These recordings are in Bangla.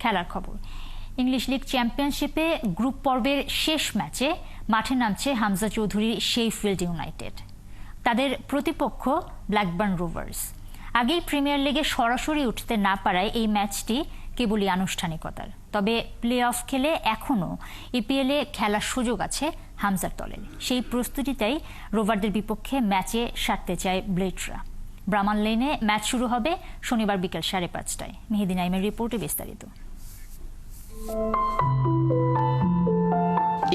খেলার খবর। ইংলিশ লিগ চ্যাম্পিয়নশিপে গ্রুপ পর্বের শেষ ম্যাচে মাঠে নামছে হামজা চৌধুরীর শেফিল্ড ইউনাইটেড। তাদের প্রতিপক্ষ ব্ল্যাকবার্ন রোভার্স। আগেই প্রিমিয়ার লিগে সরাসরি উঠতে না পারায় এই ম্যাচটি কেবলই আনুষ্ঠানিকতার। তবে প্লে অফ খেলে এখনও ইপিএলে খেলার সুযোগ আছে হামজার দলের। সেই প্রস্তুতিতেই রোভারদের বিপক্ষে ম্যাচে সারতে চায় ব্লেডরা। ব্রামান লেনে ম্যাচ শুরু হবে শনিবার বিকেল 5:30টায়। মেহেদী নাইমের রিপোর্টে বিস্তারিত।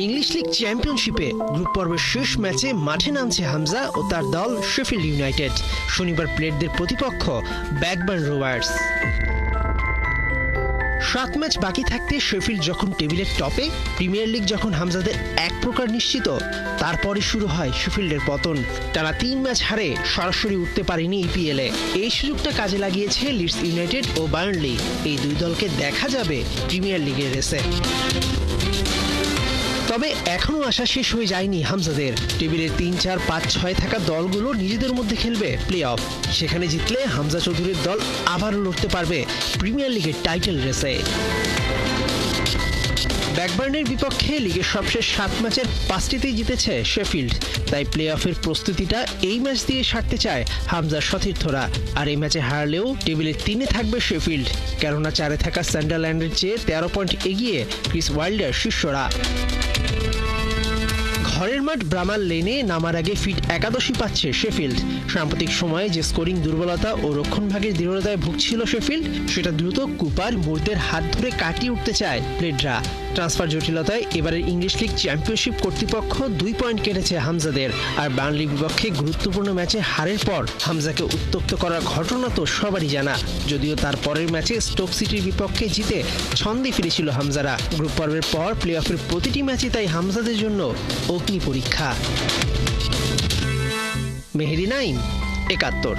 ইংলিশ লিগ চ্যাম্পিয়নশিপে গ্রুপ পর্বের শেষ ম্যাচে মাঠে নামছে হামজা ও তার দল শেফিল্ড ইউনাইটেড। শনিবার প্লেটদের প্রতিপক্ষ ব্ল্যাকবার্ন রোভার্স। 7 ম্যাচ বাকি থাকতে শেফিল্ড যখন টেবিলের টপে, প্রিমিয়ার লিগ যখন হামজাদের এক প্রকার নিশ্চিত, তারপরে শুরু হয় শেফিল্ডের পতন। টানা 3 ম্যাচ হারে সরাসরি উঠতে পারেনি ইপিএলে। এই সুযোগটা কাজে লাগিয়েছে লিডস ইউনাইটেড ও বার্নলি। এই দুই দলকে দেখা যাবে প্রিমিয়ার লিগের রেসে। তবে এখনো আশা শেষ হয়ে যায়নি হামজাদের। টেবিলে 3, 4, 5, 6 থাকা দলগুলো নিজেদের মধ্যে খেলবে প্লে অফ। সেখানে জিতলে হামজা চৌধুরীর দল আবারও লড়তে পারবে প্রিমিয়ার লিগের টাইটেল রেসে। ব্ল্যাকবার্নের বিপক্ষে লিগের সবশেষ 7 ম্যাচের 5টিতেই জিতেছে শেফিল্ড। তাই প্লে অফের প্রস্তুতিটা এই ম্যাচ দিয়ে সারতে চায় হামজার সতীর্থরা। আর এই ম্যাচে হারলেও টেবিলে 3-এ থাকবে শেফিল্ড, কেননা 4-এ থাকা সান্ডারল্যান্ডের চেয়ে 13 পয়েন্ট এগিয়ে ক্রিস ওয়াইল্ডার শিষ্যরা। ঘরের মাঠ ব্রামান লেনে নামার আগে ফিট একাদশী পাচ্ছে শেফিল্ড। সাম্প্রতিক সময়ে যে স্কোরিং দুর্বলতা ও রক্ষণভাগের দৃঢ়তায় ভুগছিল শেফিল্ড, সেটা দ্রুত কুপার মুরদের হাত ধরে কাটিয়ে উঠতে চায় প্লেডরা। ট্রান্সফার জটিলতায় এবারের ইংলিশ লিগ চ্যাম্পিয়নশিপ কর্তৃপক্ষ 2 পয়েন্ট কেটেছে হামজাদের। আর বার্নলির বিপক্ষে গুরুত্বপূর্ণ ম্যাচে হারের পর হামজাকে উত্তক্ত করার ঘটনা তো সবারই জানা। যদিও তার পরের ম্যাচে স্টোক সিটির বিপক্ষে জিতে ছন্দে ফিরেছিল হামজারা। গ্রুপ পর্বের পর প্লে অফের প্রতিটি ম্যাচই তাই হামজাদের জন্য অগ্নি পরীক্ষা। মেহেদী নাইম, 71।